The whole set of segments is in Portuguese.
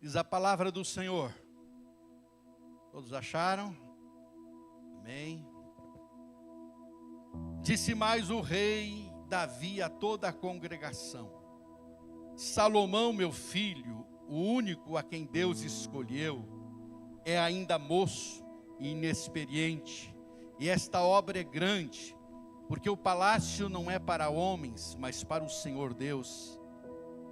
Diz a palavra do Senhor. Todos acharam? Amém. Disse mais o rei Davi a toda a congregação: Salomão, meu filho, o único a quem Deus escolheu, é ainda moço e inexperiente, e esta obra é grande, porque o palácio não é para homens, mas para o Senhor Deus.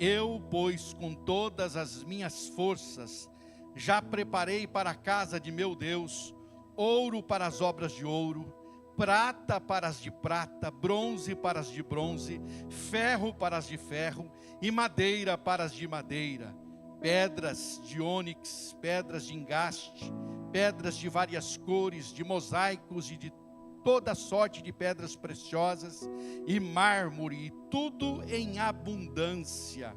Eu, pois, com todas as minhas forças, já preparei para a casa de meu Deus, ouro para as obras de ouro, prata para as de prata, bronze para as de bronze, ferro para as de ferro, e madeira para as de madeira, pedras de ônix, pedras de engaste, pedras de várias cores, de mosaicos e de toda sorte de pedras preciosas, e mármore, e tudo em abundância.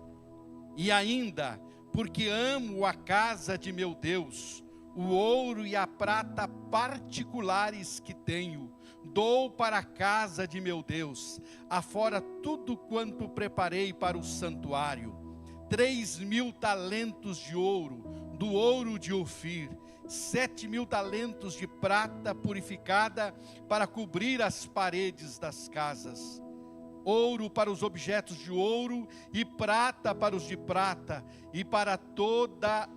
E ainda, porque amo a casa de meu Deus, o ouro e a prata particulares que tenho, dou para a casa de meu Deus, afora tudo quanto preparei para o santuário: 3.000 talentos de ouro, do ouro de Ofir, 7.000 talentos de prata purificada para cobrir as paredes das casas, ouro para os objetos de ouro e prata para os de prata, e para toda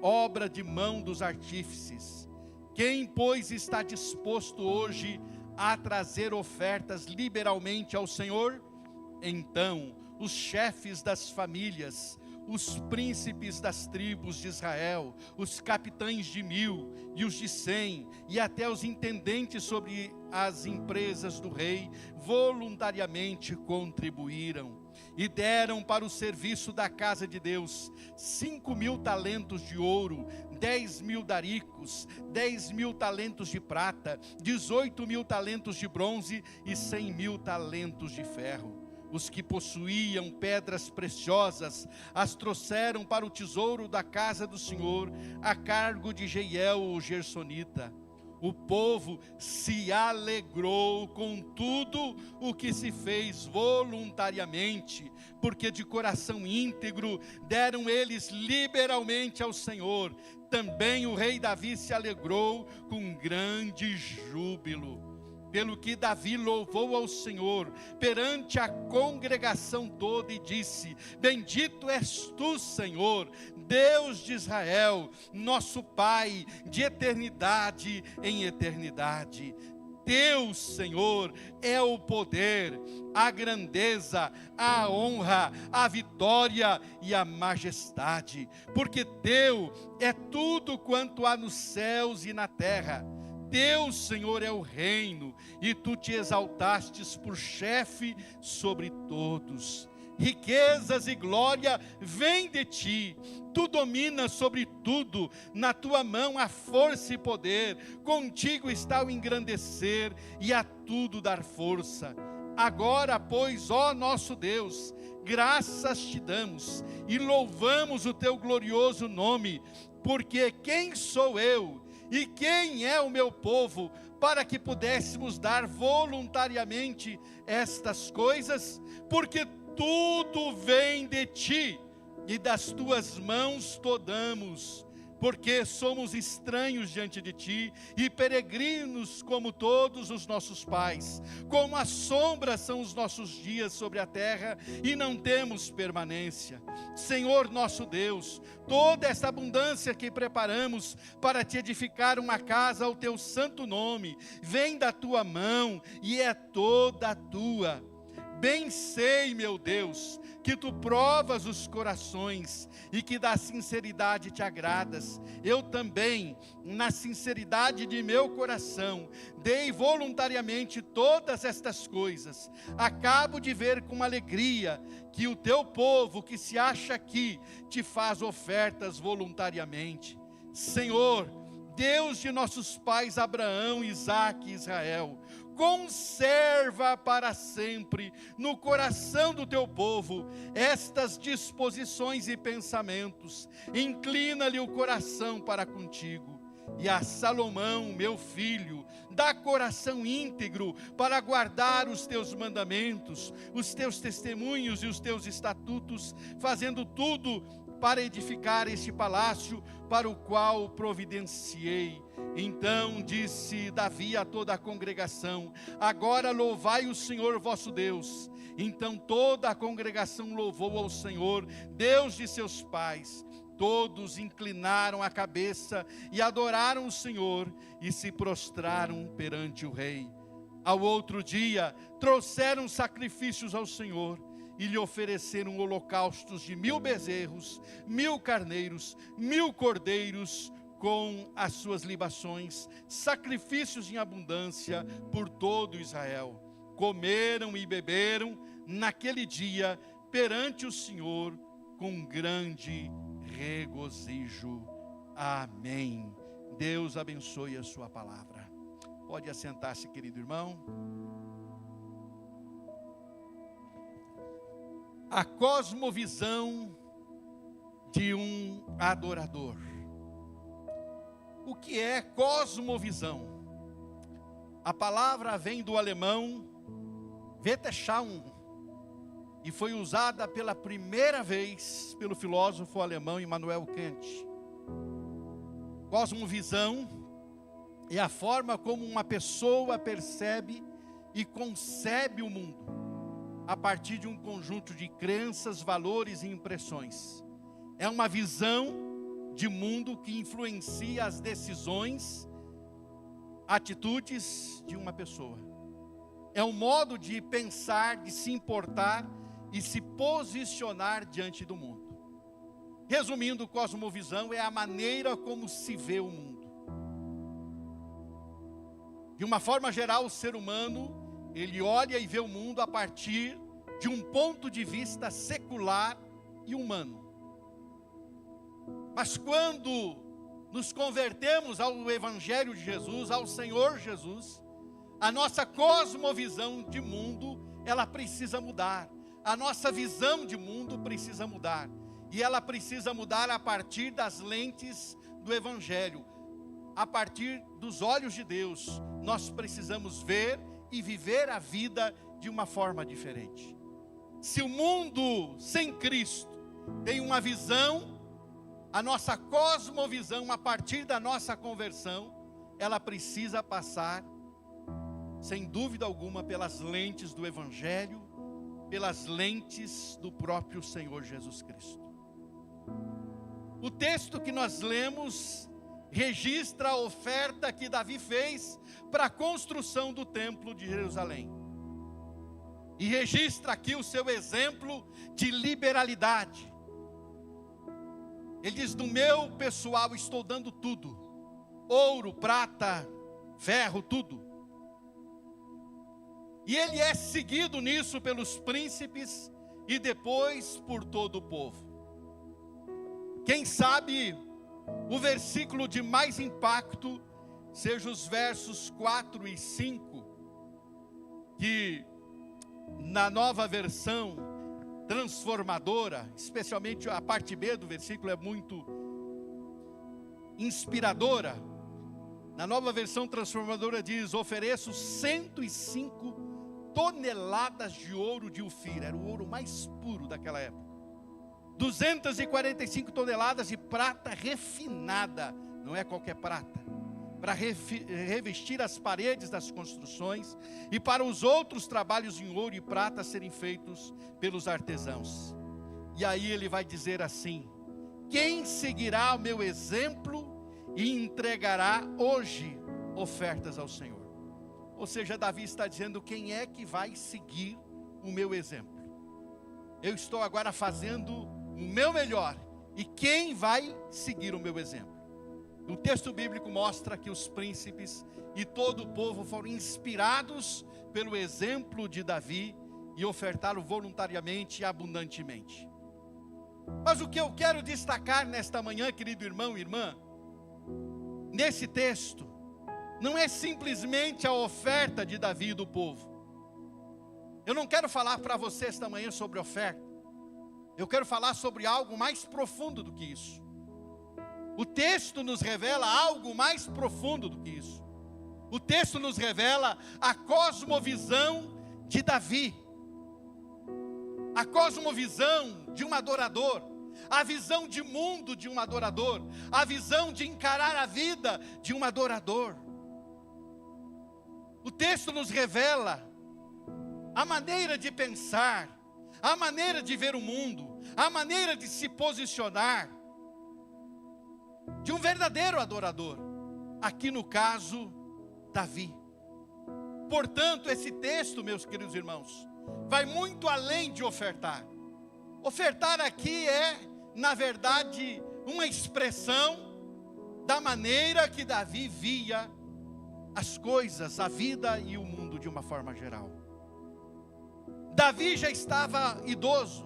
obra de mão dos artífices. Quem, pois, está disposto hoje a trazer ofertas liberalmente ao Senhor? Então os chefes das famílias, os príncipes das tribos de Israel, os capitães de 1000 e os de 100, e até os intendentes sobre as empresas do rei, voluntariamente contribuíram, e deram para o serviço da casa de Deus 5.000 talentos de ouro, 10.000 daricos, 10.000 talentos de prata, 18.000 talentos de bronze e 100.000 talentos de ferro. Os que possuíam pedras preciosas as trouxeram para o tesouro da casa do Senhor, a cargo de Jeiel, o gersonita. O povo se alegrou com tudo o que se fez voluntariamente, porque de coração íntegro deram eles liberalmente ao Senhor. Também o rei Davi se alegrou com grande júbilo. Pelo que Davi louvou ao Senhor perante a congregação toda e disse: Bendito és tu, Senhor, Deus de Israel, nosso Pai, de eternidade em eternidade. Teu, Senhor, é o poder, a grandeza, a honra, a vitória e a majestade, porque teu é tudo quanto há nos céus e na terra. Teu, Senhor, é o reino, e tu te exaltastes por chefe sobre todos. Riquezas e glória vêm de ti, tu dominas sobre tudo, na tua mão há força e poder, contigo está o engrandecer e a tudo dar força. Agora, pois, ó nosso Deus, graças te damos e louvamos o teu glorioso nome, porque quem sou eu e quem é o meu povo, para que pudéssemos dar voluntariamente estas coisas? Porque tudo vem de ti, e das tuas mãos tomamos, porque somos estranhos diante de ti, e peregrinos como todos os nossos pais. Como a sombra são os nossos dias sobre a terra, e não temos permanência. Senhor nosso Deus, toda essa abundância que preparamos para te edificar uma casa ao teu santo nome, vem da tua mão, e é toda tua. Bem sei, meu Deus, que tu provas os corações e que da sinceridade te agradas. Eu também, na sinceridade de meu coração, dei voluntariamente todas estas coisas. Acabo de ver com alegria que o teu povo que se acha aqui te faz ofertas voluntariamente. Senhor, Deus de nossos pais Abraão, Isaque e Israel, conserva para sempre no coração do teu povo estas disposições e pensamentos. Inclina-lhe o coração para contigo. E a Salomão, meu filho, dá coração íntegro para guardar os teus mandamentos, os teus testemunhos e os teus estatutos, fazendo tudo para edificar este palácio para o qual providenciei. Então disse Davi a toda a congregação: agora louvai o Senhor vosso Deus. Então toda a congregação louvou ao Senhor, Deus de seus pais. Todos inclinaram a cabeça e adoraram o Senhor e se prostraram perante o rei. Ao outro dia, trouxeram sacrifícios ao Senhor e lhe ofereceram holocaustos de 1000 bezerros, 1000 carneiros, 1000 cordeiros, com as suas libações, sacrifícios em abundância por todo Israel. Comeram e beberam naquele dia perante o Senhor com grande regozijo. Amém. Deus abençoe a sua palavra. Pode assentar-se, querido irmão. A cosmovisão de um adorador. O que é cosmovisão? A palavra vem do alemão Weltanschauung e foi usada pela primeira vez pelo filósofo alemão Immanuel Kant. Cosmovisão é a forma como uma pessoa percebe e concebe o mundo, a partir de um conjunto de crenças, valores e impressões. É uma visão de mundo que influencia as decisões, atitudes de uma pessoa. É um modo de pensar, de se importar e se posicionar diante do mundo. Resumindo, cosmovisão é a maneira como se vê o mundo. De uma forma geral, o ser humano, ele olha e vê o mundo a partir de um ponto de vista secular e humano. Mas quando nos convertemos ao Evangelho de Jesus, ao Senhor Jesus, a nossa cosmovisão de mundo, ela precisa mudar. A nossa visão de mundo precisa mudar. E ela precisa mudar a partir das lentes do Evangelho. A partir dos olhos de Deus, nós precisamos ver e viver a vida de uma forma diferente. Se o mundo sem Cristo tem uma visão, a nossa cosmovisão, a partir da nossa conversão, ela precisa passar, sem dúvida alguma, pelas lentes do Evangelho, pelas lentes do próprio Senhor Jesus Cristo. O texto que nós lemos registra a oferta que Davi fez para a construção do templo de Jerusalém. E registra aqui o seu exemplo de liberalidade. Ele diz: do meu pessoal estou dando tudo, ouro, prata, ferro, tudo. E ele é seguido nisso pelos príncipes e depois por todo o povo. Quem sabe o versículo de mais impacto seja os versos 4 e 5, que na nova versão transformadora, especialmente a parte B do versículo é muito inspiradora. Na nova versão transformadora diz: ofereço 105 toneladas de ouro de Ofir, era o ouro mais puro daquela época. 245 toneladas de prata refinada, não é qualquer prata, para revestir as paredes das construções e para os outros trabalhos em ouro e prata serem feitos pelos artesãos. E aí ele vai dizer assim: quem seguirá o meu exemplo e entregará hoje ofertas ao Senhor? Ou seja, Davi está dizendo: quem é que vai seguir o meu exemplo? Eu estou agora fazendo o meu melhor, e quem vai seguir o meu exemplo? O texto bíblico mostra que os príncipes e todo o povo foram inspirados pelo exemplo de Davi e ofertaram voluntariamente e abundantemente. Mas o que eu quero destacar nesta manhã, querido irmão e irmã, nesse texto, não é simplesmente a oferta de Davi e do povo. Eu não quero falar para você esta manhã sobre oferta. Eu quero falar sobre algo mais profundo do que isso. O texto nos revela algo mais profundo do que isso. O texto nos revela a cosmovisão de Davi. A cosmovisão de um adorador. a visão de mundo de um adorador, a visão de encarar a vida de um adorador. O texto nos revela a maneira de pensar, a maneira de ver o mundo, a maneira de se posicionar de um verdadeiro adorador, aqui no caso, Davi. Portanto, esse texto, meus queridos irmãos, vai muito além de ofertar. Ofertar aqui é, na verdade, uma expressão da maneira que Davi via as coisas, a vida e o mundo de uma forma geral. Davi já estava idoso,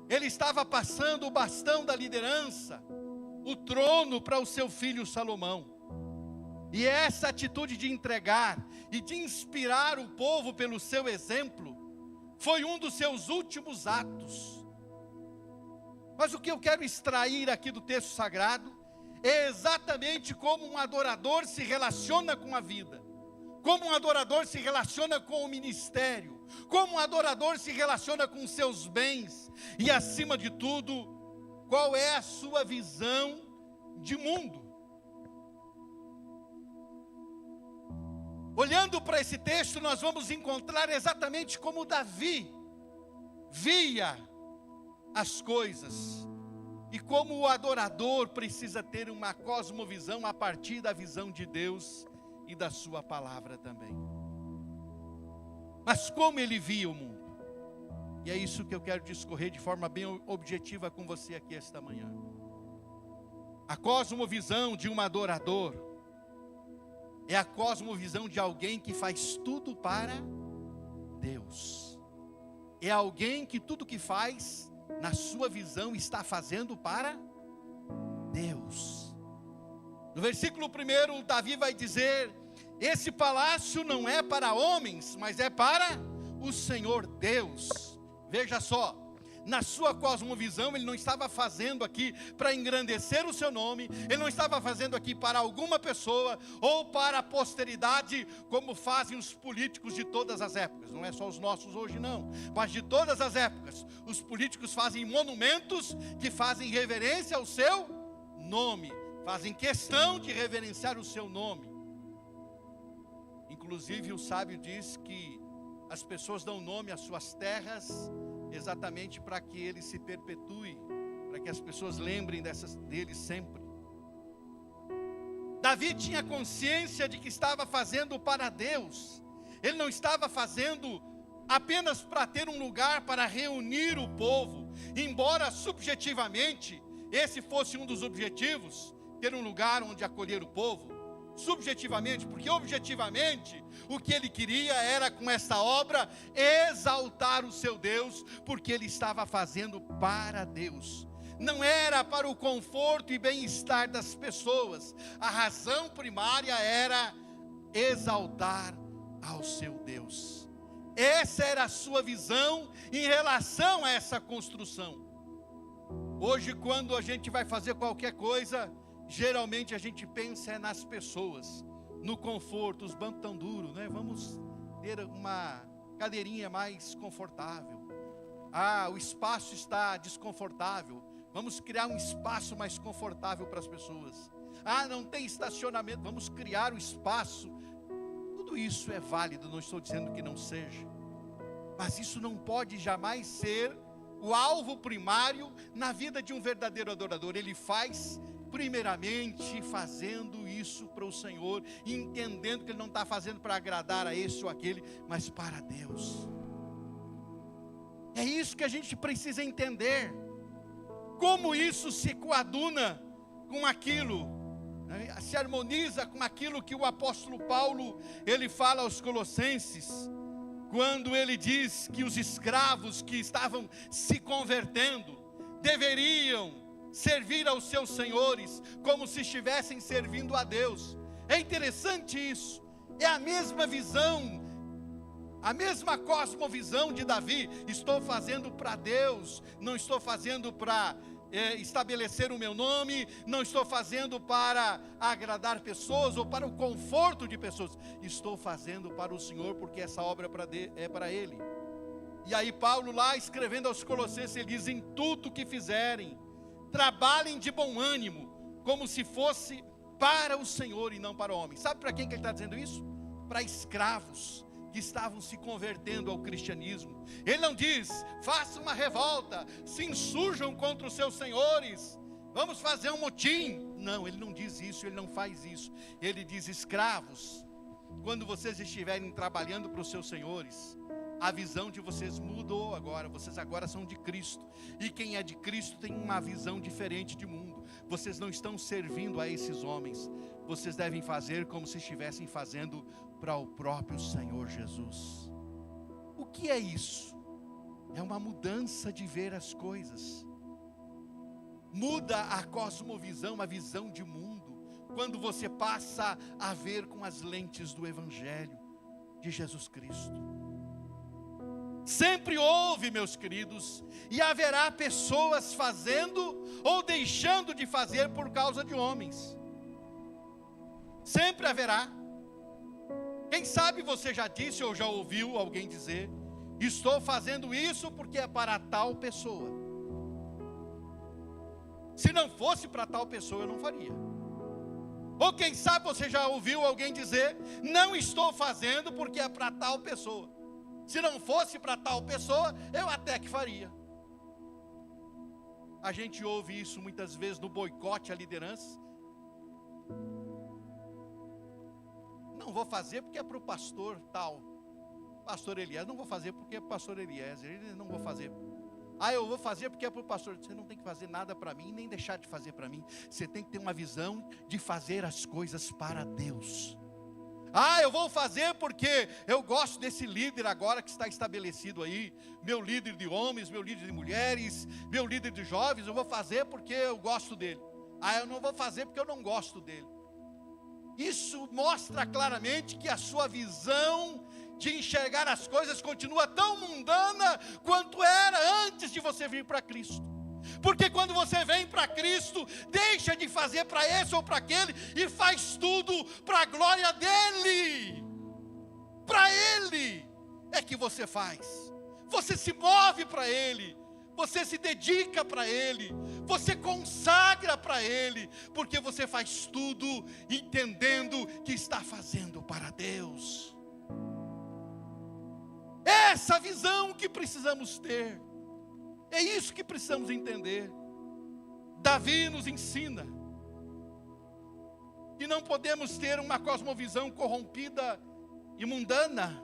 ele estava passando o bastão da liderança, o trono para o seu filho Salomão. E essa atitude de entregar e de inspirar o povo pelo seu exemplo foi um dos seus últimos atos. Mas o que eu quero extrair aqui do texto sagrado é exatamente como um adorador se relaciona com a vida, como um adorador se relaciona com o ministério, como um adorador se relaciona com seus bens e, acima de tudo, qual é a sua visão de mundo. Olhando para esse texto, nós vamos encontrar exatamente como Davi via as coisas e como o adorador precisa ter uma cosmovisão a partir da visão de Deus e da sua palavra também. Mas como ele via o mundo? E é isso que eu quero discorrer de forma bem objetiva com você aqui esta manhã. A cosmovisão de um adorador é a cosmovisão de alguém que faz tudo para Deus. É alguém que tudo que faz, na sua visão, está fazendo para Deus. No versículo 1, Davi vai dizer: esse palácio não é para homens, mas é para o Senhor Deus. Veja só, na sua cosmovisão, ele não estava fazendo aqui para engrandecer o seu nome, ele não estava fazendo aqui para alguma pessoa, ou para a posteridade, como fazem os políticos de todas as épocas. Não é só os nossos hoje não, mas de todas as épocas. Os políticos fazem monumentos que fazem reverência ao seu nome, fazem questão de reverenciar o seu nome. Inclusive o sábio diz que as pessoas dão nome às suas terras exatamente para que ele se perpetue, para que as pessoas lembrem dele sempre. Davi tinha consciência de que estava fazendo para Deus. Ele não estava fazendo apenas para ter um lugar para reunir o povo, embora subjetivamente esse fosse um dos objetivos, ter um lugar onde acolher o povo. Subjetivamente, porque objetivamente o que ele queria era, com esta obra, exaltar o seu Deus, porque ele estava fazendo para Deus. Não era para o conforto e bem-estar das pessoas. A razão primária era exaltar ao seu Deus. Essa era a sua visão em relação a essa construção. Hoje, quando a gente vai fazer qualquer coisa, geralmente a gente pensa nas pessoas, no conforto. Os bancos tão duros, né? Vamos ter uma cadeirinha mais confortável. O espaço está desconfortável, vamos criar um espaço mais confortável para as pessoas. Não tem estacionamento, vamos criar um espaço. Tudo isso é válido, não estou dizendo que não seja, mas isso não pode jamais ser o alvo primário na vida de um verdadeiro adorador. Ele faz primeiramente fazendo isso para o Senhor, entendendo que ele não está fazendo para agradar a esse ou aquele, mas para Deus. É isso que a gente precisa entender. Como isso se coaduna com aquilo, né? Se harmoniza com aquilo que o apóstolo Paulo, ele fala aos Colossenses, quando ele diz que os escravos que estavam se convertendo deveriam servir aos seus senhores como se estivessem servindo a Deus. É interessante isso. É a mesma visão, a mesma cosmovisão de Davi. Estou fazendo para Deus, não estou fazendo para estabelecer o meu nome, não estou fazendo para agradar pessoas ou para o conforto de pessoas. Estou fazendo para o Senhor, porque essa obra é para Ele. E aí Paulo lá escrevendo aos Colossenses, ele diz: em tudo que fizerem, trabalhem de bom ânimo, como se fosse para o Senhor e não para o homem. Sabe para quem que ele está dizendo isso? Para escravos que estavam se convertendo ao cristianismo. Ele não diz: faça uma revolta, se insurjam contra os seus senhores, vamos fazer um motim. Não, ele não diz isso, ele não faz isso. Ele diz: escravos, quando vocês estiverem trabalhando para os seus senhores, a visão de vocês mudou agora. Vocês agora são de Cristo. E quem é de Cristo tem uma visão diferente de mundo. Vocês não estão servindo a esses homens. Vocês devem fazer como se estivessem fazendo para o próprio Senhor Jesus. O que é isso? É uma mudança de ver as coisas. Muda a cosmovisão, a visão de mundo, quando você passa a ver com as lentes do Evangelho de Jesus Cristo. Sempre houve, meus queridos, e haverá pessoas fazendo ou deixando de fazer por causa de homens. Sempre haverá. Quem sabe você já disse ou já ouviu alguém dizer: estou fazendo isso porque é para tal pessoa. Se não fosse para tal pessoa, eu não faria. Ou quem sabe você já ouviu alguém dizer: não estou fazendo porque é para tal pessoa. Se não fosse para tal pessoa, eu até que faria. A gente ouve isso muitas vezes no boicote à liderança. Não vou fazer porque é para o pastor tal, pastor Elias. Não vou fazer porque é pastor Elias. Não vou fazer. Eu vou fazer porque é para o pastor. Você não tem que fazer nada para mim, nem deixar de fazer para mim. Você tem que ter uma visão de fazer as coisas para Deus. Eu vou fazer porque eu gosto desse líder agora que está estabelecido aí, meu líder de homens, meu líder de mulheres, meu líder de jovens. Eu vou fazer porque eu gosto dele. Eu não vou fazer porque eu não gosto dele. Isso mostra claramente que a sua visão de enxergar as coisas continua tão mundana quanto era antes de você vir para Cristo. Porque quando você vem para Cristo, deixa de fazer para esse ou para aquele e faz tudo para a glória dEle. Para Ele é que você faz. Você se move para Ele, você se dedica para Ele, você consagra para Ele, porque você faz tudo entendendo que está fazendo para Deus. Essa visão que precisamos ter. É isso que precisamos entender. Davi nos ensina que não podemos ter uma cosmovisão corrompida e mundana.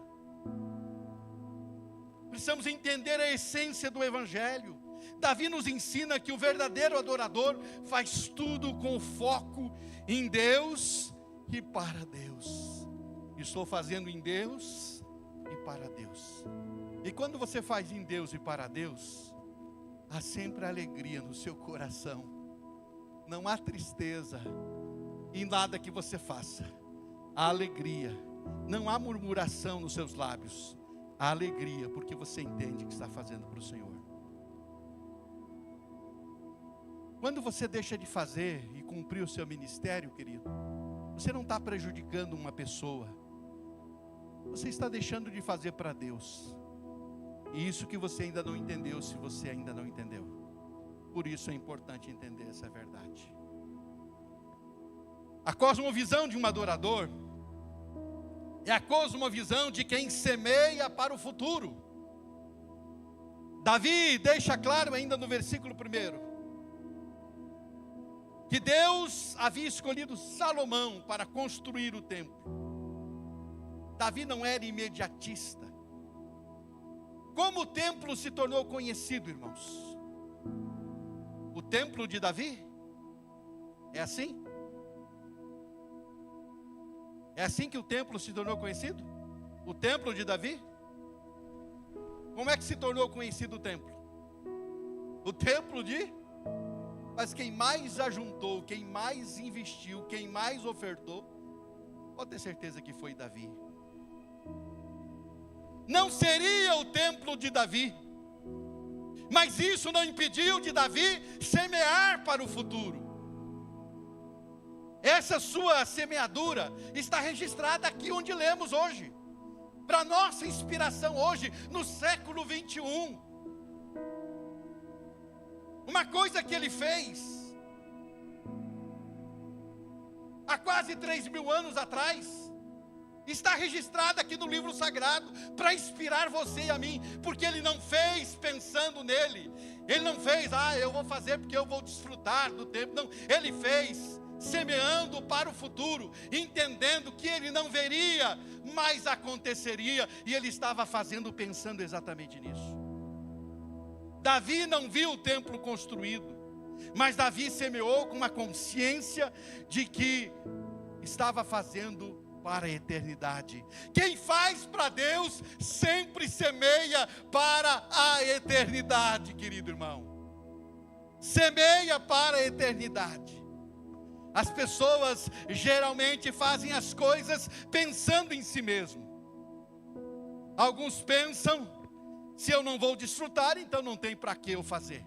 Precisamos entender a essência do Evangelho. Davi nos ensina que o verdadeiro adorador faz tudo com foco em Deus e para Deus. Estou fazendo em Deus e para Deus. E quando você faz em Deus e para Deus, há sempre alegria no seu coração. Não há tristeza em nada que você faça. Há alegria. Não há murmuração nos seus lábios. Há alegria, porque você entende que está fazendo para o Senhor. Quando você deixa de fazer e cumprir o seu ministério, querido, você não está prejudicando uma pessoa. Você está deixando de fazer para Deus. E isso que você ainda não entendeu, se você ainda não entendeu. Por isso é importante entender essa verdade. A cosmovisão de um adorador é a cosmovisão de quem semeia para o futuro. Davi deixa claro ainda no versículo 1 que Deus havia escolhido Salomão para construir o templo. Davi não era imediatista. Como o templo se tornou conhecido, irmãos? O templo de Davi? É assim? É assim que o templo se tornou conhecido? O templo de Davi? Como é que se tornou conhecido o templo? O templo de... Mas quem mais ajuntou, quem mais investiu, quem mais ofertou, pode ter certeza que foi Davi. Não seria o templo de Davi, mas isso não impediu de Davi semear para o futuro. Essa sua semeadura está registrada aqui onde lemos hoje. para nossa inspiração hoje, no século 21. Uma coisa que ele fez há quase 3.000 anos atrás, está registrada aqui no livro sagrado, para inspirar você e a mim, porque ele não fez pensando nele, ele não fez, eu vou fazer porque eu vou desfrutar do tempo, não, ele fez semeando para o futuro, entendendo que ele não veria, mas aconteceria, e ele estava fazendo pensando exatamente nisso. Davi não viu o templo construído, mas Davi semeou com uma consciência de que estava fazendo para a eternidade. Quem faz para Deus sempre semeia para a eternidade, querido irmão. Semeia para a eternidade. As pessoas geralmente fazem as coisas pensando em si mesmo. Alguns pensam: se eu não vou desfrutar, então não tem para que eu fazer.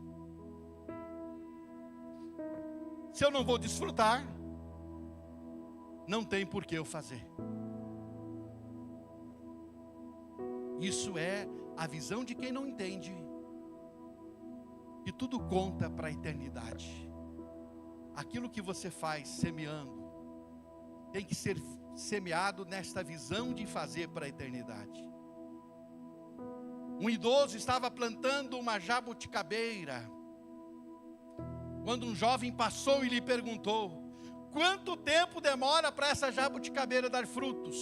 Se eu não vou desfrutar, não tem por que eu fazer. Isso é a visão de quem não entende que tudo conta para a eternidade. Aquilo que você faz semeando tem que ser semeado nesta visão de fazer para a eternidade. Um idoso estava plantando uma jabuticabeira, quando um jovem passou e lhe perguntou: quanto tempo demora para essa jabuticabeira dar frutos?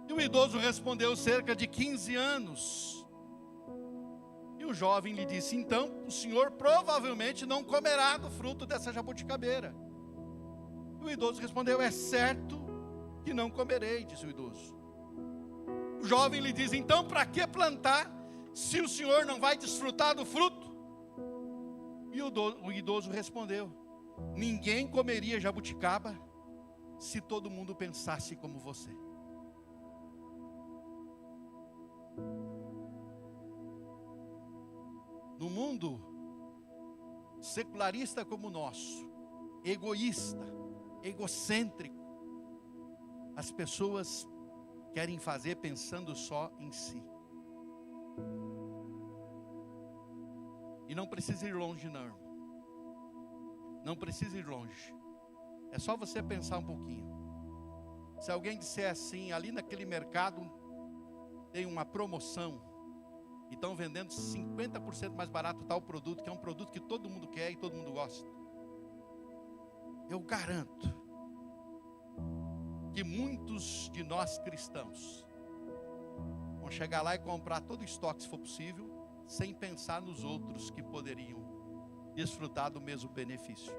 E o idoso respondeu: cerca de 15 anos. E o jovem lhe disse: então o senhor provavelmente não comerá do fruto dessa jabuticabeira. E o idoso respondeu: é certo que não comerei, disse o idoso. O jovem lhe diz: então para que plantar, se o senhor não vai desfrutar do fruto? E o idoso respondeu: ninguém comeria jabuticaba se todo mundo pensasse como você. No mundo secularista como o nosso, egoísta, egocêntrico, as pessoas querem fazer pensando só em si. E não precisa ir longe não, irmão. Não precisa ir longe. É só você pensar um pouquinho. Se alguém disser assim: ali naquele mercado tem uma promoção e estão vendendo 50% mais barato tal produto, que é um produto que todo mundo quer e todo mundo gosta, eu garanto que muitos de nós cristãos vão chegar lá e comprar todo o estoque, se for possível, sem pensar nos outros que poderiam desfrutar do mesmo benefício.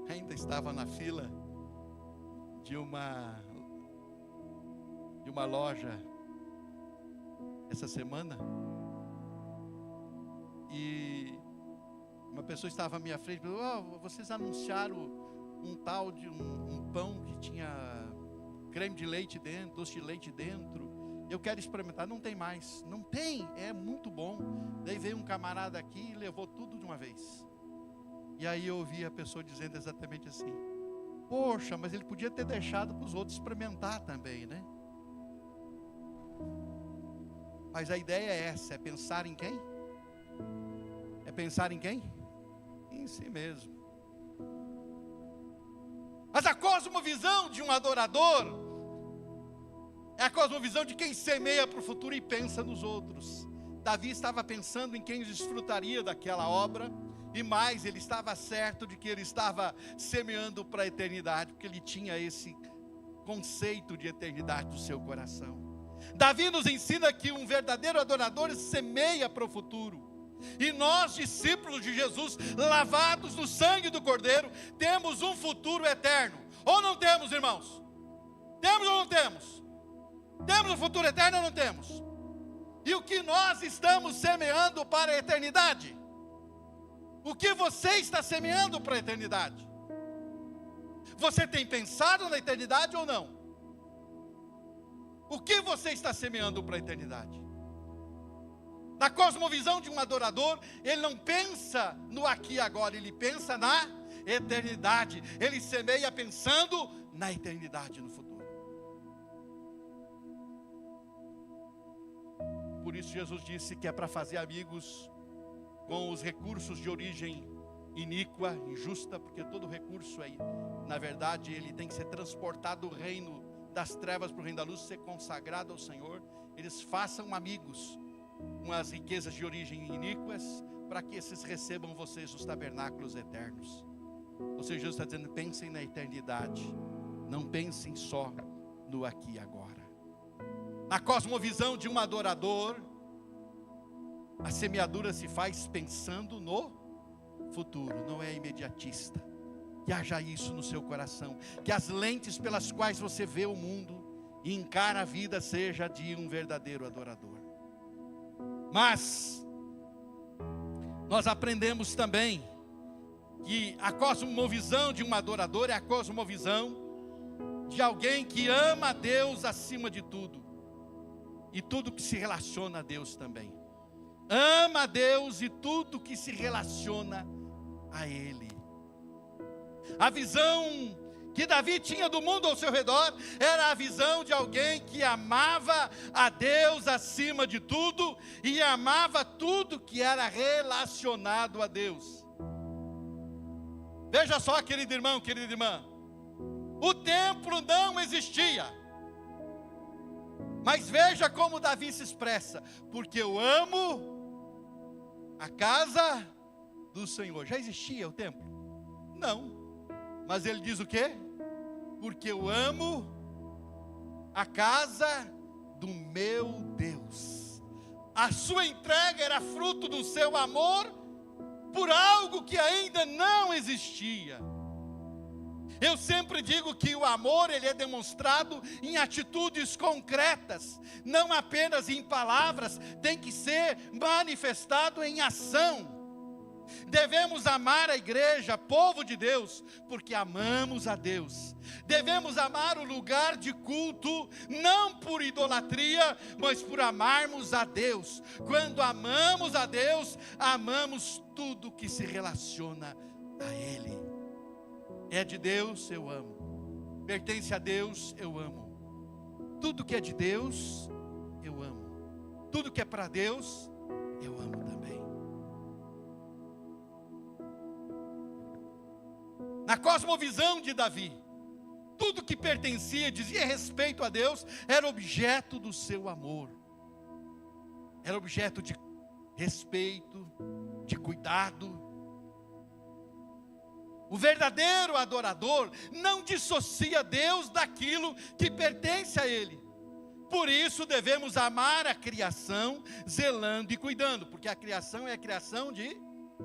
Ainda estava na fila de uma loja essa semana, e uma pessoa estava à minha frente e falou: vocês anunciaram um tal de um pão que tinha creme de leite dentro, doce de leite dentro, eu quero experimentar. Não tem mais. Não tem, é muito bom. Daí veio um camarada aqui e levou tudo de uma vez. E aí eu ouvi a pessoa dizendo exatamente assim: poxa, mas ele podia ter deixado para os outros experimentar também, né? Mas a ideia é essa, é pensar em quem? É pensar em quem? Em si mesmo. Mas a cosmovisão de um adorador é a cosmovisão de quem semeia para o futuro e pensa nos outros. Davi estava pensando em quem desfrutaria daquela obra, e mais, ele estava certo de que ele estava semeando para a eternidade, porque ele tinha esse conceito de eternidade no seu coração. Davi nos ensina que um verdadeiro adorador semeia para o futuro. E nós, discípulos de Jesus, lavados no sangue do Cordeiro, temos um futuro eterno. Ou não temos, irmãos? Temos ou não temos? Temos um futuro eterno ou não temos? E o que nós estamos semeando para a eternidade? O que você está semeando para a eternidade? Você tem pensado na eternidade ou não? O que você está semeando para a eternidade? Na cosmovisão de um adorador, ele não pensa no aqui e agora, ele pensa na eternidade. Ele semeia pensando na eternidade, no futuro. Por isso Jesus disse que é para fazer amigos com os recursos de origem iníqua, injusta, porque todo recurso aí, na verdade, ele tem que ser transportado do reino das trevas para o reino da luz, ser consagrado ao Senhor. Eles façam amigos com as riquezas de origem iníquas, para que esses recebam vocês os tabernáculos eternos. Ou seja, Jesus está dizendo, pensem na eternidade, não pensem só no aqui e agora. Na cosmovisão de um adorador, a semeadura se faz pensando no futuro, não é imediatista. Que haja isso no seu coração, que as lentes pelas quais você vê o mundo e encara a vida seja de um verdadeiro adorador. Mas nós aprendemos também que a cosmovisão de um adorador é a cosmovisão de alguém que ama a Deus acima de tudo, e tudo que se relaciona a Deus também. Ama a Deus e tudo que se relaciona a Ele. A visão que Davi tinha do mundo ao seu redor era a visão de alguém que amava a Deus acima de tudo e amava tudo que era relacionado a Deus. Veja só, querido irmão, querida irmã, o templo não existia. Mas veja como Davi se expressa: porque eu amo a casa do Senhor. Já existia o templo? Não. Mas ele diz o quê? Porque eu amo a casa do meu Deus. A sua entrega era fruto do seu amor por algo que ainda não existia. Eu sempre digo que o amor, ele é demonstrado em atitudes concretas, não apenas em palavras, tem que ser manifestado em ação. Devemos amar a igreja, povo de Deus, porque amamos a Deus. Devemos amar o lugar de culto, não por idolatria, mas por amarmos a Deus. Quando amamos a Deus, amamos tudo que se relaciona a Ele. É de Deus, eu amo. Pertence a Deus, eu amo. Tudo que é de Deus, eu amo. Tudo que é para Deus, eu amo também. Na cosmovisão de Davi, tudo que pertencia, dizia respeito a Deus, era objeto do seu amor. Era objeto de respeito, de cuidado. O verdadeiro adorador não dissocia Deus daquilo que pertence a Ele. Por isso devemos amar a criação, zelando e cuidando, porque a criação é a criação de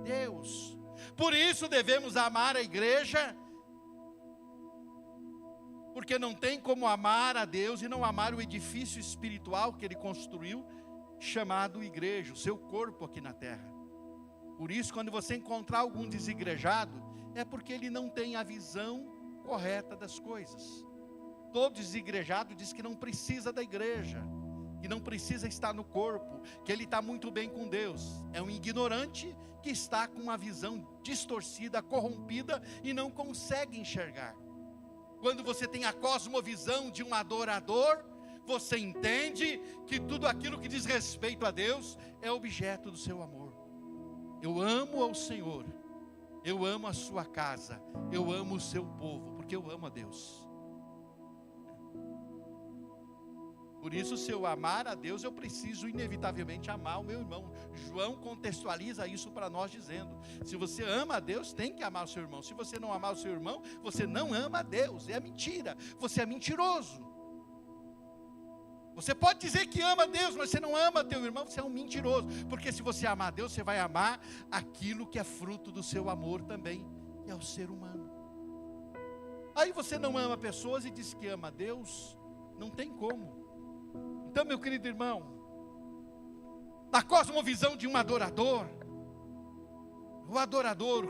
Deus. Por isso devemos amar a igreja, porque não tem como amar a Deus e não amar o edifício espiritual que Ele construiu, chamado igreja, o seu corpo aqui na terra. Por isso, quando você encontrar algum desigrejado, é porque ele não tem a visão correta das coisas. Todo desigrejado diz que não precisa da igreja, que não precisa estar no corpo, que ele está muito bem com Deus. É um ignorante que está com uma visão distorcida, corrompida e não consegue enxergar. Quando você tem a cosmovisão de um adorador, você entende que tudo aquilo que diz respeito a Deus é objeto do seu amor. Eu amo ao Senhor. Eu amo a sua casa, eu amo o seu povo, porque eu amo a Deus. Por isso, se eu amar a Deus, eu preciso inevitavelmente amar o meu irmão. João contextualiza isso para nós dizendo, se você ama a Deus, tem que amar o seu irmão. Se você não amar o seu irmão, você não ama a Deus, é mentira, você é mentiroso. Você pode dizer que ama a Deus, mas você não ama teu irmão, você é um mentiroso. Porque se você amar a Deus, você vai amar aquilo que é fruto do seu amor também, que é o ser humano. Aí você não ama pessoas e diz que ama a Deus, não tem como. Então, meu querido irmão, na cosmovisão de um adorador, o adorador,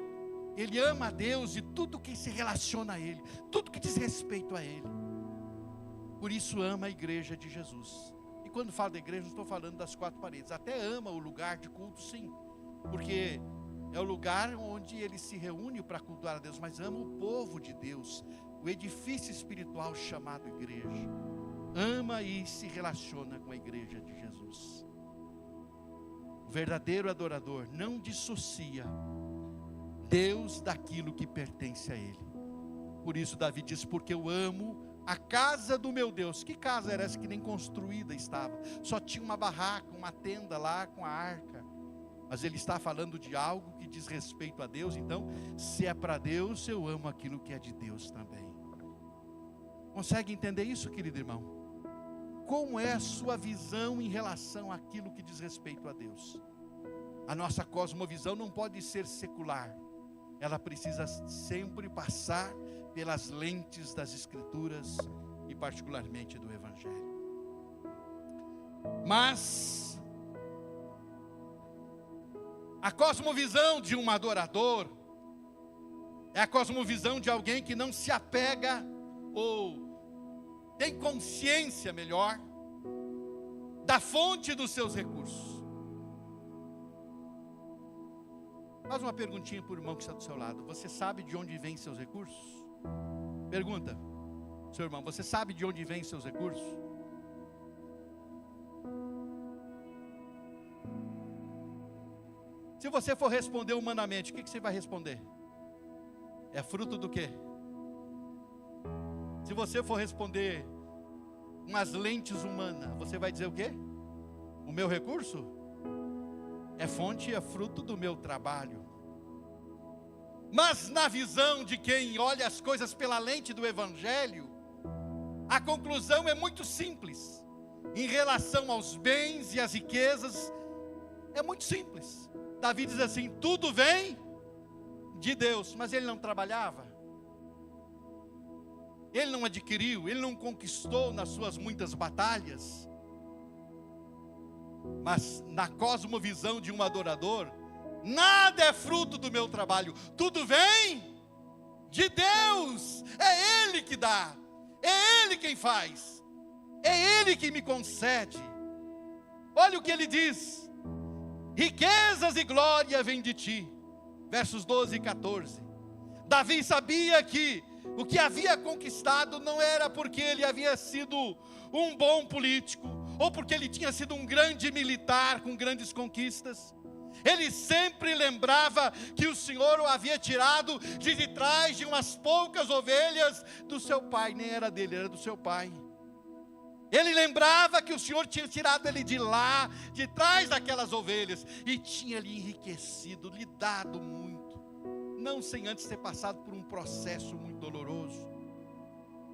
ele ama a Deus e tudo que se relaciona a Ele, tudo que diz respeito a Ele. Por isso ama a igreja de Jesus. E quando falo da igreja, não estou falando das quatro paredes. Até ama o lugar de culto, sim. Porque é o lugar onde ele se reúne para cultuar a Deus, mas ama o povo de Deus, o edifício espiritual chamado igreja. Ama e se relaciona com a igreja de Jesus. O verdadeiro adorador não dissocia Deus daquilo que pertence a Ele. Por isso Davi diz, porque eu amo a casa do meu Deus. Que casa era essa que nem construída estava? Só tinha uma barraca, uma tenda lá com a arca. Mas ele está falando de algo que diz respeito a Deus. Então, se é para Deus, eu amo aquilo que é de Deus também. Consegue entender isso, querido irmão? Como é a sua visão em relação àquilo que diz respeito a Deus? A nossa cosmovisão não pode ser secular. Ela precisa sempre passar pelas lentes das Escrituras e particularmente do Evangelho. Mas a cosmovisão de um adorador é a cosmovisão de alguém que não se apega ou tem consciência melhor da fonte dos seus recursos. Faz uma perguntinha para o irmão que está do seu lado. Você sabe de onde vêm seus recursos? Pergunta, seu irmão, você sabe de onde vêm seus recursos? Se você for responder humanamente, o que você vai responder? É fruto do quê? Se você for responder com as lentes humanas, você vai dizer o quê? O meu recurso é fonte, é fruto do meu trabalho. Mas na visão de quem olha as coisas pela lente do Evangelho, a conclusão é muito simples. Em relação aos bens e às riquezas, é muito simples. Davi diz assim, tudo vem de Deus. Mas ele não trabalhava, ele não adquiriu, ele não conquistou nas suas muitas batalhas. Mas na cosmovisão de um adorador, nada é fruto do meu trabalho, tudo vem de Deus. É Ele que dá, é Ele quem faz, é Ele que me concede. Olha o que ele diz: riquezas e glória vêm de ti. Versos 12 e 14. Davi sabia que o que havia conquistado não era porque ele havia sido um bom político, ou porque ele tinha sido um grande militar com grandes conquistas. Ele sempre lembrava que o Senhor o havia tirado de trás de umas poucas ovelhas do seu pai. Nem era dele, era do seu pai. Ele lembrava que o Senhor tinha tirado ele de lá, de trás daquelas ovelhas, e tinha lhe enriquecido, lhe dado muito, não sem antes ter passado por um processo muito doloroso.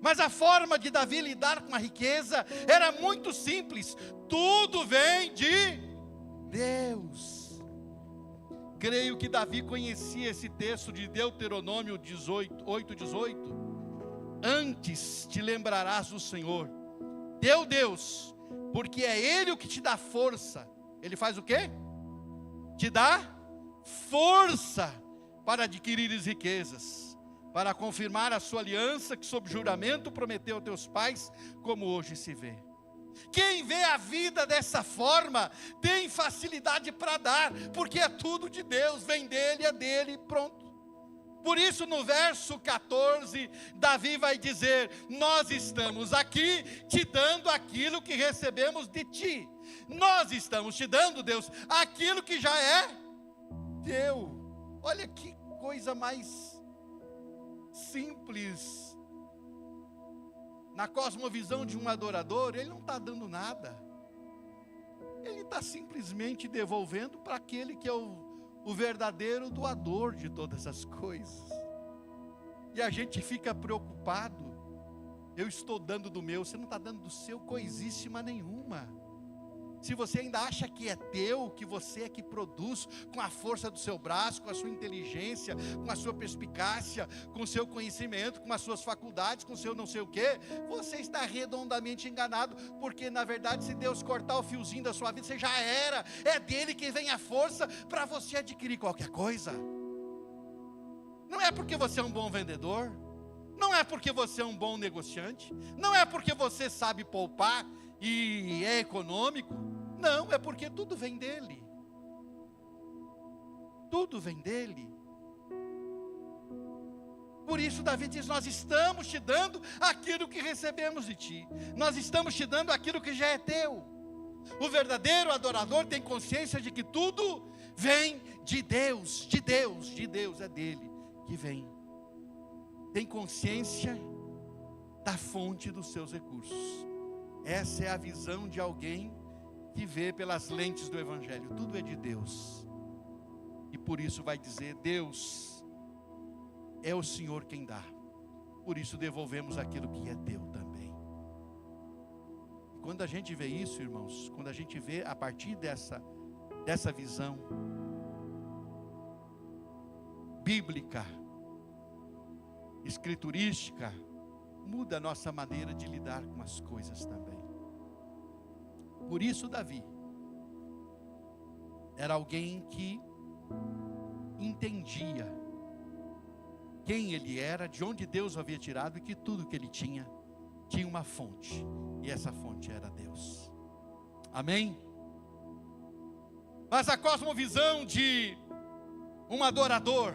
Mas a forma de Davi lidar com a riqueza era muito simples: tudo vem de Deus. Creio que Davi conhecia esse texto de Deuteronômio 8:18. Antes te lembrarás do Senhor teu Deus, porque é Ele o que te dá força. Ele faz o quê? Te dá força para adquirires riquezas, para confirmar a sua aliança que sob juramento prometeu a teus pais, como hoje se vê. Quem vê a vida dessa forma tem facilidade para dar, porque é tudo de Deus, vem dele, é dele, pronto. Por isso no verso 14, Davi vai dizer: nós estamos aqui te dando aquilo que recebemos de ti. Nós estamos te dando, Deus, aquilo que já é teu. Olha que coisa mais simples. Na cosmovisão de um adorador, ele não está dando nada. Ele está simplesmente devolvendo para aquele que é o verdadeiro doador de todas as coisas. E a gente fica preocupado: eu estou dando do meu, você não está dando do seu coisíssima nenhuma. Se você ainda acha que é teu, que você é que produz com a força do seu braço, com a sua inteligência, com a sua perspicácia, com o seu conhecimento, com as suas faculdades, com o seu não sei o quê, você está redondamente enganado, porque na verdade, se Deus cortar o fiozinho da sua vida, você já era. É dele que vem a força para você adquirir qualquer coisa. Não é porque você é um bom vendedor, não é porque você é um bom negociante, não é porque você sabe poupar e é econômico. Não, é porque tudo vem dele. tudo vem dele. Por isso Davi diz: nós estamos te dando aquilo que recebemos de ti, nós estamos te dando aquilo que já é teu. O verdadeiro adorador tem consciência de que tudo vem de Deus, de Deus, de Deus, é dele que vem. Tem consciência da fonte dos seus recursos. Essa é a visão de alguém que vê pelas lentes do Evangelho. Tudo é de Deus. E por isso vai dizer: Deus é o Senhor quem dá. Por isso devolvemos aquilo que é teu também. E quando a gente vê isso, irmãos, quando a gente vê a partir dessa visão bíblica, escriturística, muda a nossa maneira de lidar com as coisas também. Por isso Davi era alguém que entendia quem ele era, de onde Deus o havia tirado, e que tudo que ele tinha uma fonte, e essa fonte era Deus. Amém? Mas a cosmovisão de um adorador,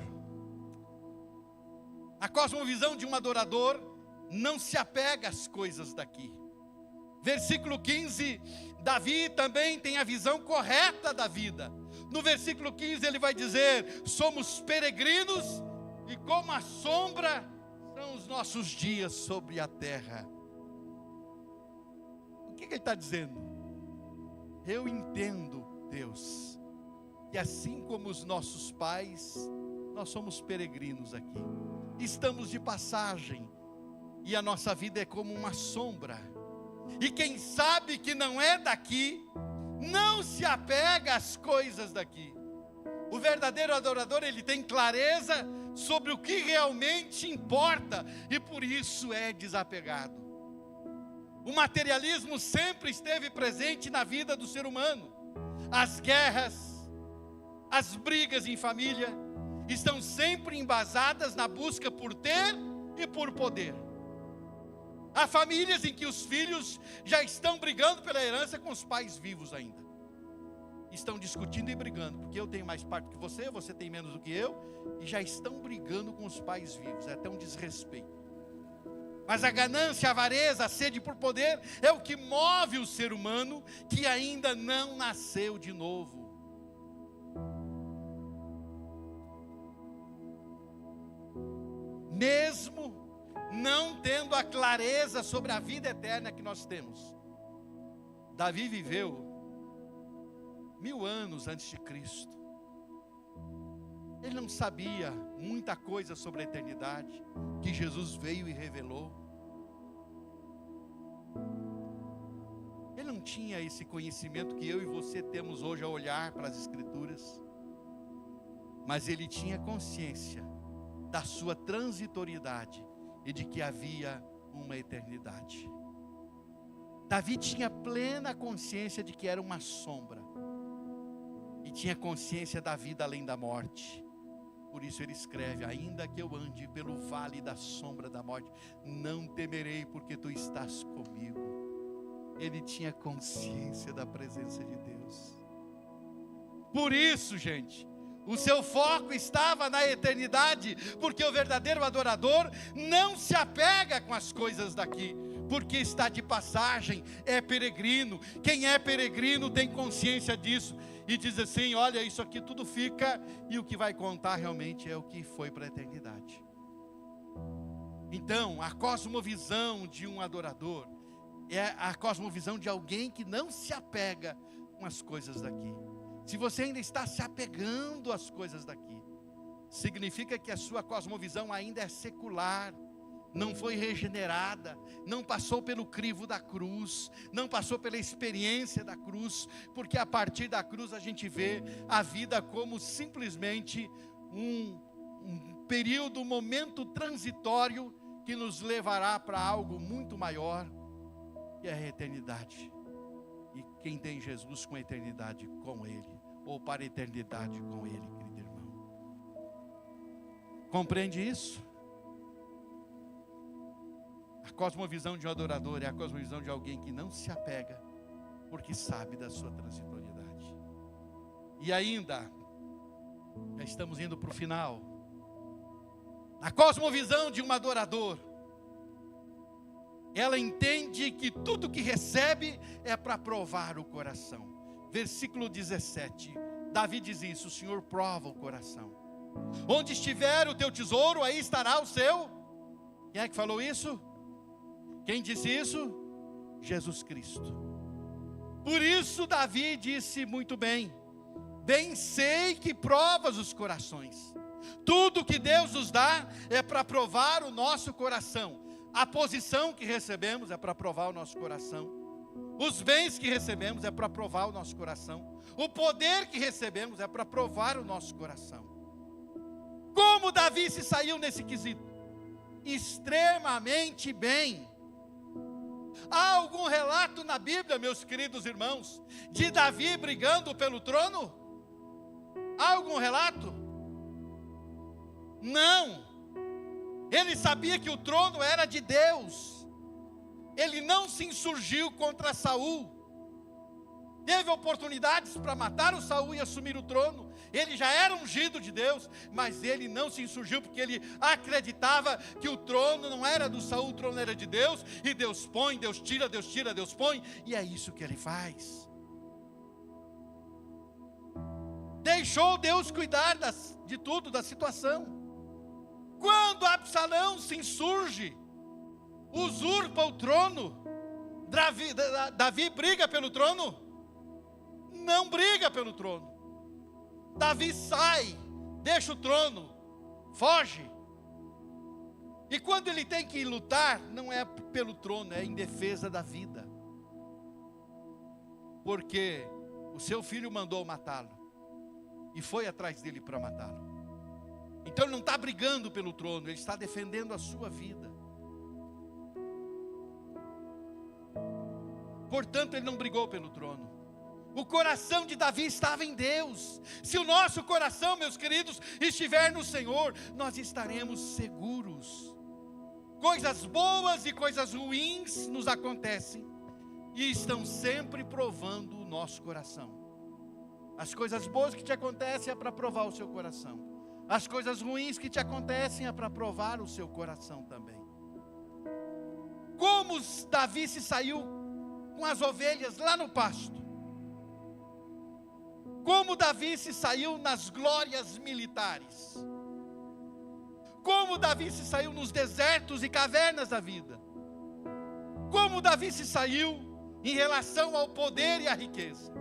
não se apega às coisas daqui. Versículo 15, Davi também tem a visão correta da vida. No versículo 15 ele vai dizer: somos peregrinos, e como a sombra são os nossos dias sobre a terra. O que ele está dizendo? Eu entendo, Deus, que assim como os nossos pais, nós somos peregrinos aqui. Estamos de passagem, e a nossa vida é como uma sombra. E quem sabe que não é daqui, não se apega às coisas daqui. O verdadeiro adorador, ele tem clareza sobre o que realmente importa, e por isso é desapegado. O materialismo sempre esteve presente na vida do ser humano. As guerras, as brigas em família, estão sempre embasadas na busca por ter e por poder. Há famílias em que os filhos já estão brigando pela herança com os pais vivos ainda. Estão discutindo e brigando, porque eu tenho mais parte que você, você tem menos do que eu, e já estão brigando com os pais vivos. É até um desrespeito. Mas a ganância, a avareza, a sede por poder é o que move o ser humano que ainda não nasceu de novo. Mesmo não tendo a clareza sobre a vida eterna que nós temos. Davi viveu 1000 anos antes de Cristo. Ele não sabia muita coisa sobre a eternidade, que Jesus veio e revelou. Ele não tinha esse conhecimento que eu e você temos hoje ao olhar para as Escrituras. Mas ele tinha consciência da sua transitoriedade e de que havia uma eternidade. Davi tinha plena consciência de que era uma sombra, e tinha consciência da vida além da morte. Por isso ele escreve: ainda que eu ande pelo vale da sombra da morte, não temerei, porque tu estás comigo. Ele tinha consciência da presença de Deus. Por isso, gente, o seu foco estava na eternidade, porque o verdadeiro adorador não se apega com as coisas daqui, porque está de passagem, é peregrino. Quem é peregrino tem consciência disso, e diz assim: olha, isso aqui tudo fica, e o que vai contar realmente é o que foi para a eternidade. Então, a cosmovisão de um adorador é a cosmovisão de alguém que não se apega com as coisas daqui. Se você ainda está se apegando às coisas daqui, significa que a sua cosmovisão ainda é secular, não foi regenerada, não passou pelo crivo da cruz, não passou pela experiência da cruz, porque a partir da cruz a gente vê a vida como simplesmente um período, um momento transitório que nos levará para algo muito maior, que é a eternidade. E quem tem Jesus com a eternidade com Ele, ou para a eternidade com Ele, querido irmão. Compreende isso? A cosmovisão de um adorador é a cosmovisão de alguém que não se apega, porque sabe da sua transitoriedade. E ainda, Já estamos indo para o final. A cosmovisão de um adorador, ela entende que tudo que recebe é para provar o coração. Versículo 17, Davi diz isso: o Senhor prova o coração. Onde estiver o teu tesouro, aí estará o seu. Quem é que falou isso? Quem disse isso? Jesus Cristo. Por isso Davi disse muito bem: bem sei que provas os corações. Tudo que Deus nos dá é para provar o nosso coração. A posição que recebemos é para provar o nosso coração. Os bens que recebemos é para provar o nosso coração. O poder que recebemos é para provar o nosso coração. Como Davi se saiu nesse quesito? Extremamente bem. Há algum relato na Bíblia, meus queridos irmãos, de Davi brigando pelo trono? Há algum relato? Não. Ele sabia que o trono era de Deus. Ele não se insurgiu contra Saul. Teve oportunidades para matar o Saul e assumir o trono. Ele já era ungido de Deus, mas ele não se insurgiu porque ele acreditava que o trono não era do Saul, o trono era de Deus. E Deus põe, Deus tira, Deus tira, Deus põe. E é isso que ele faz. Deixou Deus cuidar de tudo, da situação. Quando Absalão se insurge, usurpa o trono, Davi briga pelo trono? Não briga pelo trono. Davi sai, deixa o trono, foge. E quando ele tem que lutar, não é pelo trono, é em defesa da vida. Porque o seu filho mandou matá-lo e foi atrás dele para matá-lo. Então ele não está brigando pelo trono, ele está defendendo a sua vida. Portanto, ele não brigou pelo trono. O coração de Davi estava em Deus. Se o nosso coração, meus queridos, estiver no Senhor, nós estaremos seguros. Coisas boas e coisas ruins nos acontecem e estão sempre provando o nosso coração. As coisas boas que te acontecem é para provar o seu coração. As coisas ruins que te acontecem é para provar o seu coração também. Como Davi se saiu com as ovelhas lá no pasto. Como Davi se saiu nas glórias militares. Como Davi se saiu nos desertos e cavernas da vida. Como Davi se saiu em relação ao poder e à riqueza.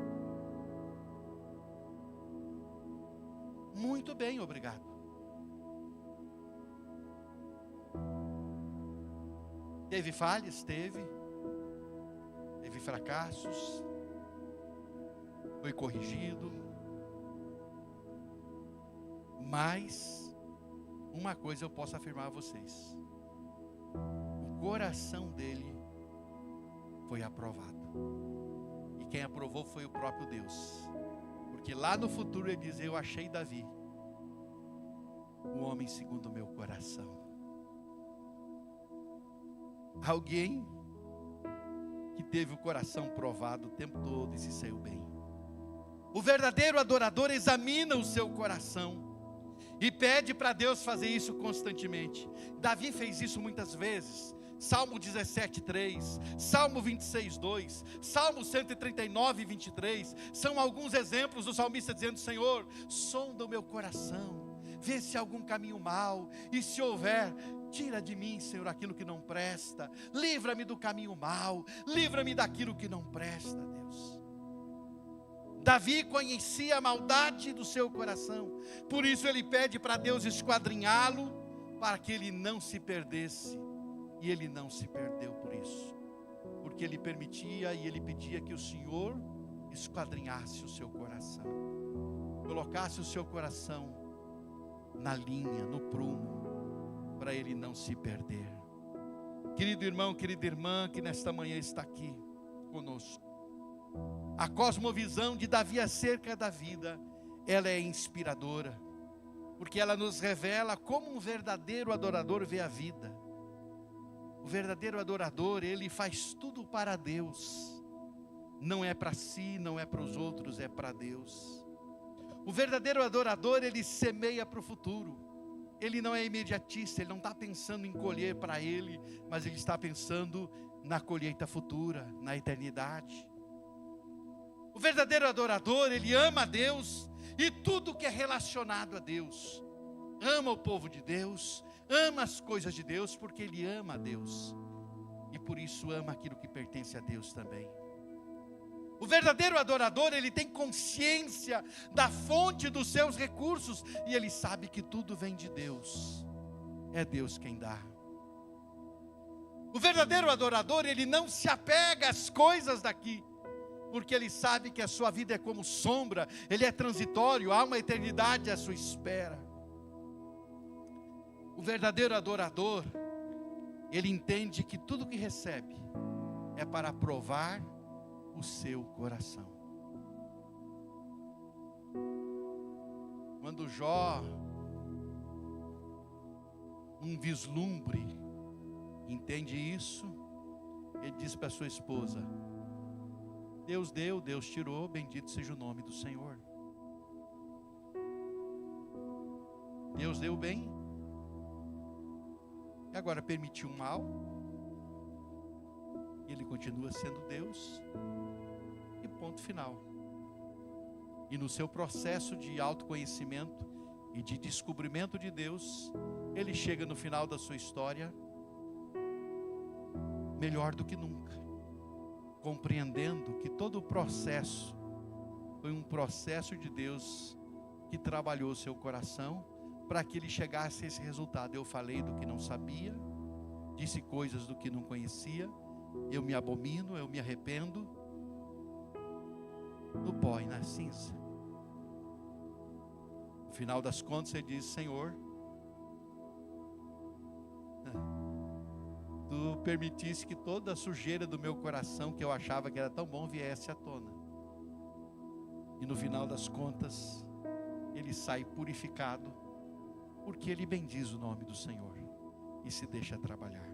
Muito bem, obrigado. Teve falhas? Teve fracassos, foi corrigido, mas uma coisa eu posso afirmar a vocês: o coração dele foi aprovado, e quem aprovou foi o próprio Deus, porque lá no futuro ele diz: eu achei Davi, o homem segundo o meu coração. Alguém que teve o coração provado o tempo todo e se saiu bem. O verdadeiro adorador examina o seu coração e pede para Deus fazer isso constantemente. Davi fez isso muitas vezes. Salmo 17:3, Salmo 26:2, Salmo 139:23, são alguns exemplos do salmista dizendo: Senhor, sonda o meu coração, vê se há algum caminho mau, e se houver, tira de mim, Senhor, aquilo que não presta, livra-me do caminho mau, livra-me daquilo que não presta, Deus. Davi conhecia a maldade do seu coração, por isso ele pede para Deus esquadrinhá-lo, para que ele não se perdesse, e ele não se perdeu por isso, porque ele permitia e ele pedia que o Senhor esquadrinhasse o seu coração, colocasse o seu coração na linha, no prumo, para ele não se perder. Querido irmão, querida irmã, que nesta manhã está aqui conosco, a cosmovisão de Davi acerca da vida, ela é inspiradora, porque ela nos revela como um verdadeiro adorador vê a vida. O verdadeiro adorador, ele faz tudo para Deus, não é para si, não é para os outros, é para Deus. O verdadeiro adorador, ele semeia para o futuro. Ele não é imediatista, ele não está pensando em colher para ele, mas ele está pensando na colheita futura, na eternidade. O verdadeiro adorador, ele ama a Deus e tudo que é relacionado a Deus. Ama o povo de Deus, ama as coisas de Deus, porque ele ama a Deus. E por isso ama aquilo que pertence a Deus também. O verdadeiro adorador, ele tem consciência da fonte dos seus recursos, e ele sabe que tudo vem de Deus. É Deus quem dá. O verdadeiro adorador, ele não se apega às coisas daqui, porque ele sabe que a sua vida é como sombra, ele é transitório, há uma eternidade à sua espera. O verdadeiro adorador, ele entende que tudo que recebe é para provar o seu coração. Quando Jó, um vislumbre, entende isso, ele diz para sua esposa: Deus deu, Deus tirou, bendito seja o nome do Senhor. Deus deu o bem, e agora permitiu o mal. Ele continua sendo Deus, e ponto final. E no seu processo de autoconhecimento e de descobrimento de Deus, ele chega no final da sua história melhor do que nunca, compreendendo que todo o processo foi um processo de Deus que trabalhou o seu coração para que ele chegasse a esse resultado. Eu falei do que não sabia, disse coisas do que não conhecia, eu me abomino, eu me arrependo, no pó e na cinza. No final das contas ele diz: Senhor, Tu permitisse que toda a sujeira do meu coração, que eu achava que era tão bom, viesse à tona. E no final das contas ele sai purificado, porque ele bendiz o nome do Senhor e se deixa trabalhar.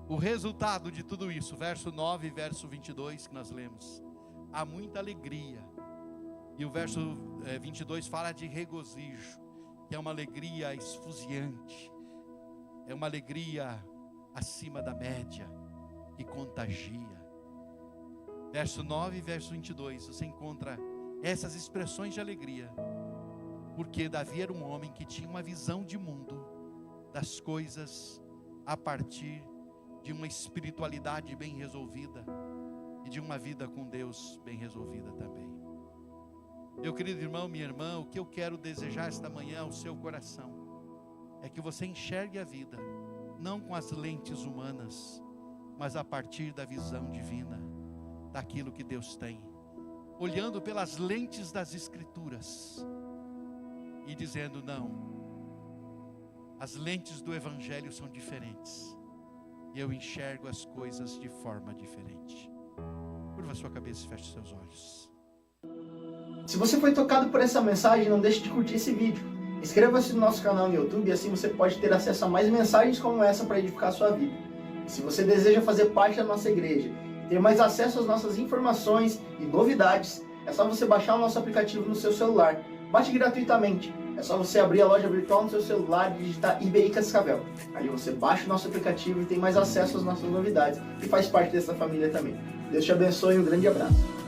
O resultado de tudo isso, verso 9 e verso 22 que nós lemos, há muita alegria. E o verso 22 fala de regozijo, que é uma alegria esfuziante, é uma alegria acima da média, que contagia. Verso 9 e verso 22, você encontra essas expressões de alegria, porque Davi era um homem que tinha uma visão de mundo, das coisas a partir de uma espiritualidade bem resolvida e de uma vida com Deus bem resolvida também. Meu querido irmão, minha irmã, o que eu quero desejar esta manhã ao seu coração é que você enxergue a vida não com as lentes humanas, mas a partir da visão divina, daquilo que Deus tem, olhando pelas lentes das Escrituras e dizendo: não, as lentes do Evangelho são diferentes, e eu enxergo as coisas de forma diferente. Curva a sua cabeça e feche seus olhos. Se você foi tocado por essa mensagem, não deixe de curtir esse vídeo. Inscreva-se no nosso canal no YouTube, e assim você pode ter acesso a mais mensagens como essa para edificar a sua vida. E se você deseja fazer parte da nossa igreja, ter mais acesso às nossas informações e novidades, é só você baixar o nosso aplicativo no seu celular. Baixe gratuitamente. É só você abrir a loja virtual no seu celular e digitar IBI Cascavel. Aí você baixa o nosso aplicativo e tem mais acesso às nossas novidades. E faz parte dessa família também. Deus te abençoe e um grande abraço.